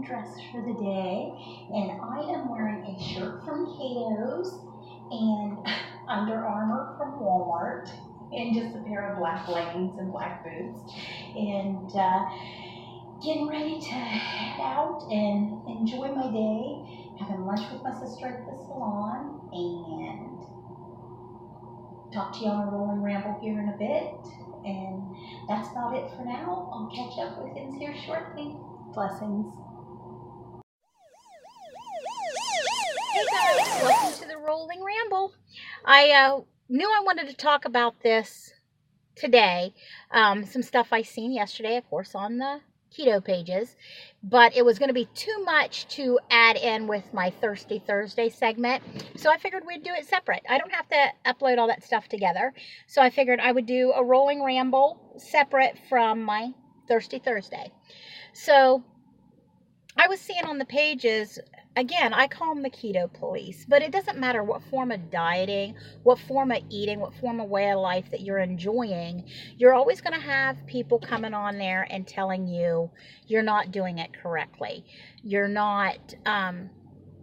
dressed for the day, and I am wearing a shirt from Cato's and Under Armour from Walmart, and just a pair of black leggings and black boots, and getting ready to head out and enjoy my day, having lunch with my sister at the salon, and talk to you on a Rolling Ramble here in a bit. And that's about it for now. I'll catch up with you here shortly. Blessings. Hey guys, welcome to the Rolling Ramble. I knew I wanted to talk about this today. Some stuff I seen yesterday, of course, on the keto pages, but it was going to be too much to add in with my Thirsty Thursday segment, so I figured we'd do it separate. I don't have to upload all that stuff together, so I figured I would do a Rolling Ramble separate from my Thirsty Thursday. So I was seeing on the pages, again, I call them the keto police, but it doesn't matter what form of dieting, what form of eating, what form of way of life that you're enjoying, you're always going to have people coming on there and telling you you're not doing it correctly. You're not,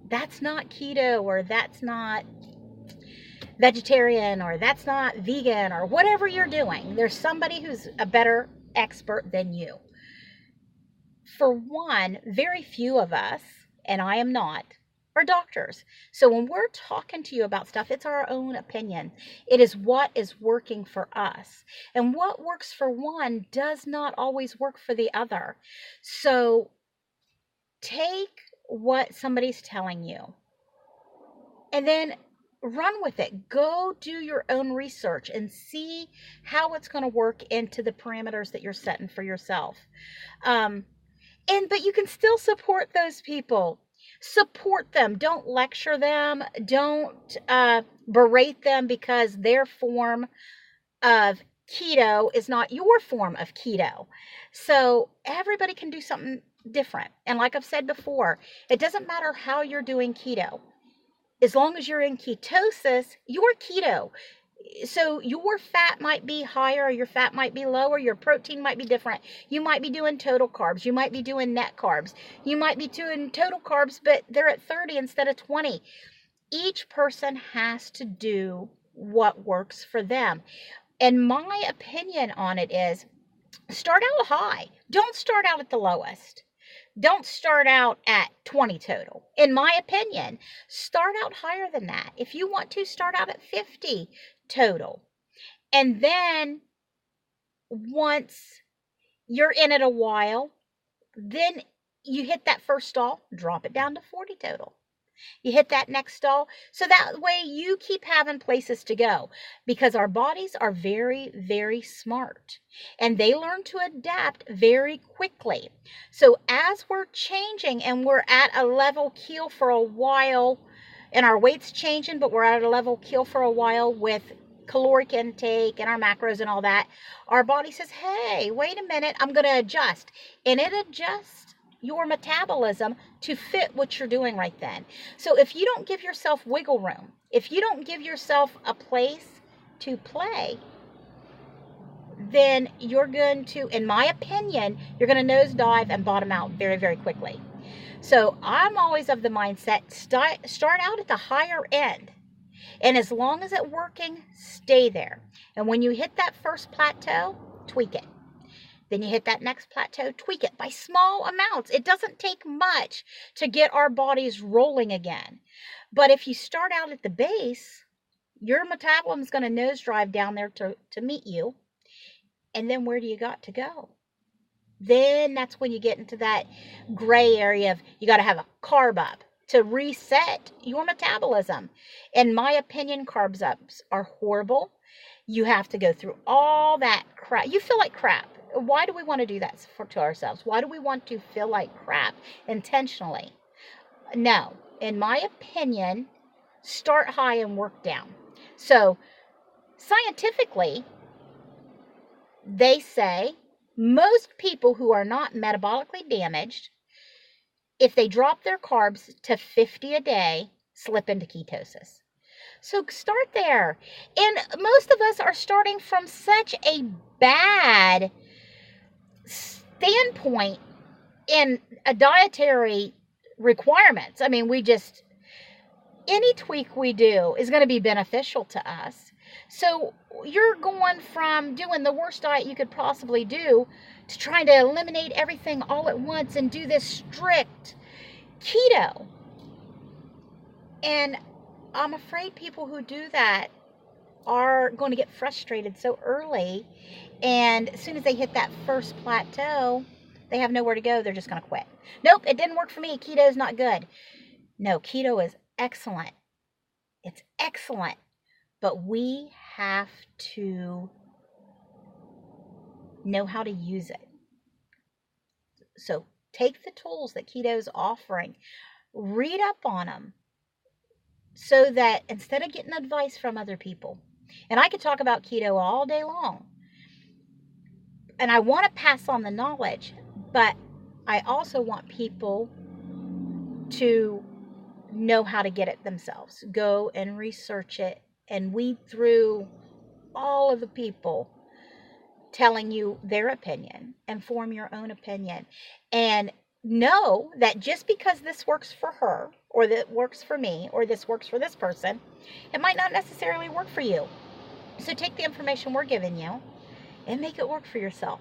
that's not keto, or that's not vegetarian, or that's not vegan, or whatever you're doing. There's somebody who's a better expert than you. For one, very few of us, and I am not, are doctors. So when we're talking to you about stuff, it's our own opinion. It is what is working for us. And what works for one does not always work for the other. So take what somebody's telling you and then run with it. Go do your own research and see how it's going to work into the parameters that you're setting for yourself. But you can still support those people. Support them. Don't lecture them. Don't berate them because their form of keto is not your form of keto. So everybody can do something different. And like I've said before, it doesn't matter how you're doing keto. As long as you're in ketosis, you're keto. So your fat might be higher, or your fat might be lower, your protein might be different. You might be doing total carbs. You might be doing net carbs. You might be doing total carbs, but they're at 30 instead of 20. Each person has to do what works for them. And my opinion on it is, start out high. Don't start out at the lowest. Don't start out at 20 total. In my opinion, start out higher than that. If you want to, start out at 50 total. And then once you're in it a while, then you hit that first stall, drop it down to 40 total. You hit that next stall. So that way you keep having places to go, because our bodies are very, very smart and they learn to adapt very quickly. So as we're changing and we're at a level keel for a while, and our weight's changing, but we're at a level keel for a while with caloric intake and our macros and all that, our body says, hey, wait a minute, I'm going to adjust. And it adjusts your metabolism to fit what you're doing right then. So if you don't give yourself wiggle room, if you don't give yourself a place to play, then you're going to, in my opinion, you're going to nosedive and bottom out very, very quickly. So I'm always of the mindset, start out at the higher end. And as long as it's working, stay there. And when you hit that first plateau, tweak it. Then you hit that next plateau, tweak it by small amounts. It doesn't take much to get our bodies rolling again. But if you start out at the base, your metabolism is going to nosedive down there to meet you. And then where do you got to go? Then that's when you get into that gray area of you got to have a carb up to reset your metabolism. In my opinion, carbs ups are horrible. You have to go through all that crap. You feel like crap. Why do we want to do that to ourselves? Why do we want to feel like crap intentionally? No, in my opinion, start high and work down. So scientifically, they say most people who are not metabolically damaged, if they drop their carbs to 50 a day, slip into ketosis. So start there. And most of us are starting from such a bad standpoint in a dietary requirements. I mean, any tweak we do is going to be beneficial to us. So you're going from doing the worst diet you could possibly do to trying to eliminate everything all at once and do this strict keto. And I'm afraid people who do that are going to get frustrated so early. And as soon as they hit that first plateau, they have nowhere to go. They're just going to quit. Nope, it didn't work for me. Keto is not good. No, keto is excellent. It's excellent. But we have to know how to use it. So take the tools that keto is offering, read up on them, so that instead of getting advice from other people, and I could talk about keto all day long, and I want to pass on the knowledge, but I also want people to know how to get it themselves. Go and research it and weed through all of the people telling you their opinion and form your own opinion. And know that just because this works for her, or that works for me, or this works for this person, it might not necessarily work for you. So take the information we're giving you and make it work for yourself.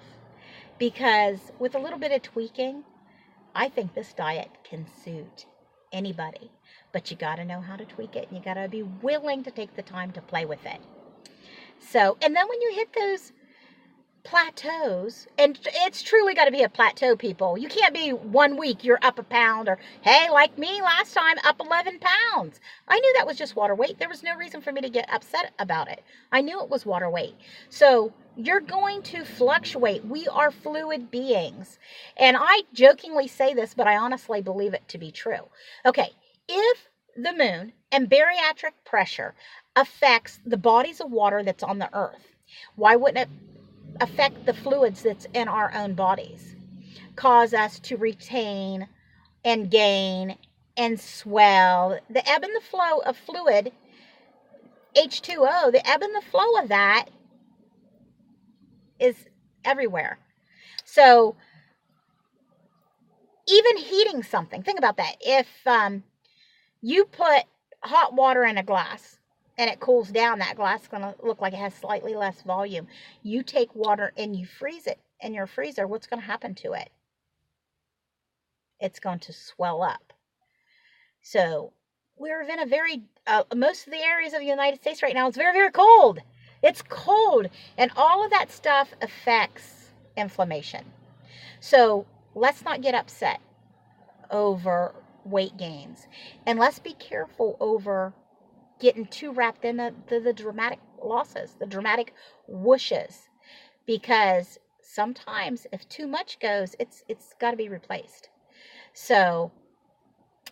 Because with a little bit of tweaking, I think this diet can suit anybody. But you got to know how to tweak it, and you got to be willing to take the time to play with it. So, and then when you hit those plateaus, and it's truly got to be a plateau, people. You can't be 1 week you're up a pound, or hey, like me last time, up 11 pounds. I knew that was just water weight. There was no reason for me to get upset about it. I knew it was water weight. So you're going to fluctuate. We are fluid beings. And I jokingly say this, but I honestly believe it to be true. Okay, if the moon and bariatric pressure affects the bodies of water that's on the earth, why wouldn't it affect the fluids that's in our own bodies, cause us to retain and gain and swell? The ebb and the flow of fluid, H2O, the ebb and the flow of that is everywhere. So even heating something, think about that. If you put hot water in a glass and it cools down, that glass is going to look like it has slightly less volume. You take water and you freeze it in your freezer, what's going to happen to it? It's going to swell up. So we're in a very, most of the areas of the United States right now, it's very, very cold. It's cold. And all of that stuff affects inflammation. So let's not get upset over weight gains. And let's be careful over getting too wrapped in the dramatic losses, the dramatic whooshes, because sometimes if too much goes, it's got to be replaced. So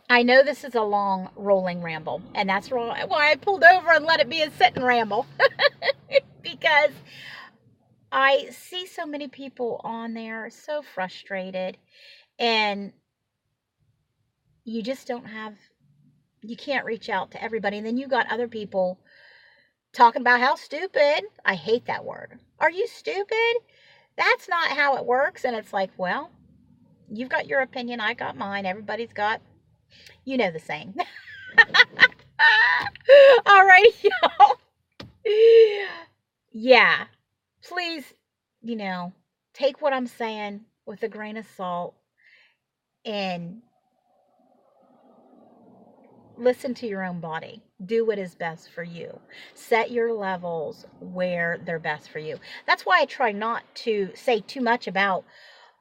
I know this is a long rolling ramble, and that's why I pulled over and let it be a sit and ramble because I see so many people on there so frustrated, and you just don't have, you can't reach out to everybody. And then you got other people talking about how stupid. I hate that word. Are you stupid? That's not how it works. And it's like, well, you've got your opinion. I got mine. Everybody's got, you know, the saying. All right, y'all. Yeah. Please, take what I'm saying with a grain of salt and listen to your own body. Do what is best for you. Set your levels where they're best for you. That's why I try not to say too much about,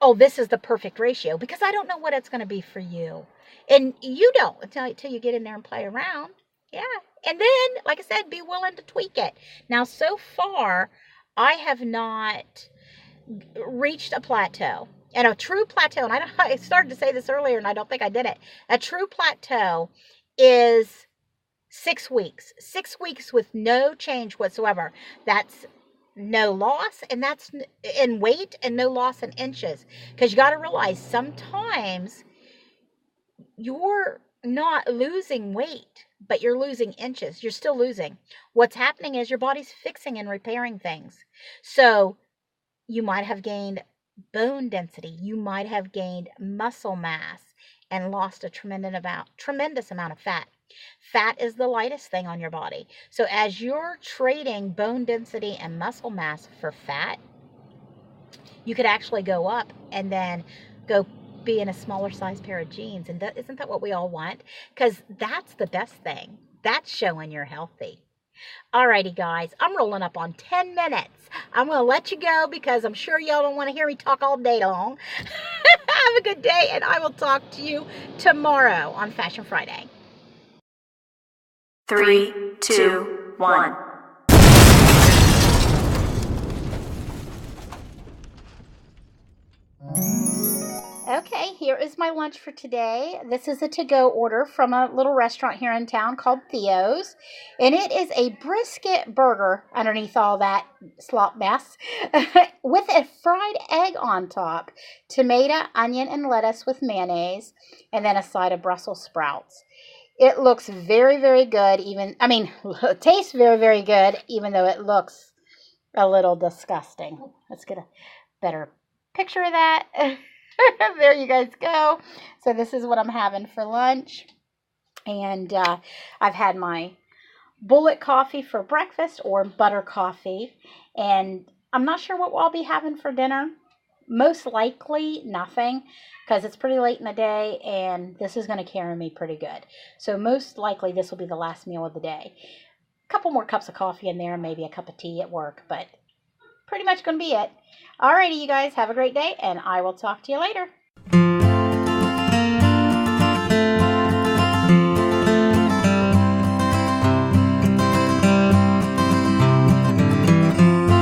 oh, this is the perfect ratio, because I don't know what it's going to be for you. And you don't until you get in there and play around. Yeah. And then, like I said, be willing to tweak it. Now, so far, I have not reached a plateau. And a true plateau, and I started to say this earlier, and I don't think I did it. A true plateau is 6 weeks. 6 weeks with no change whatsoever. That's no loss, and that's in weight, and no loss in inches. Because you got to realize sometimes you're not losing weight, but you're losing inches. You're still losing. What's happening is your body's fixing and repairing things. So you might have gained bone density. You might have gained muscle mass and lost a tremendous amount of fat. Fat is the lightest thing on your body. So as you're trading bone density and muscle mass for fat, you could actually go up and then go be in a smaller size pair of jeans. And isn't that what we all want? Because that's the best thing. That's showing you're healthy. Alrighty, guys, I'm rolling up on 10 minutes. I'm going to let you go because I'm sure y'all don't want to hear me talk all day long. Have a good day, and I will talk to you tomorrow on Fashion Friday. 3, 2, 1. Okay, here is my lunch for today. This is a to-go order from a little restaurant here in town called Theo's. And it is a brisket burger underneath all that slop mess with a fried egg on top, tomato, onion, and lettuce with mayonnaise, and then a side of Brussels sprouts. It looks very, very good. It tastes very, very good, even though it looks a little disgusting. Let's get a better picture of that. There you guys go. So this is what I'm having for lunch. And I've had my bullet coffee for breakfast or butter coffee. And I'm not sure what I'll be having for dinner. Most likely nothing, because it's pretty late in the day and this is going to carry me pretty good. So most likely this will be the last meal of the day. A couple more cups of coffee in there, maybe a cup of tea at work, but pretty much going to be it. Alrighty, you guys, have a great day, and I will talk to you later.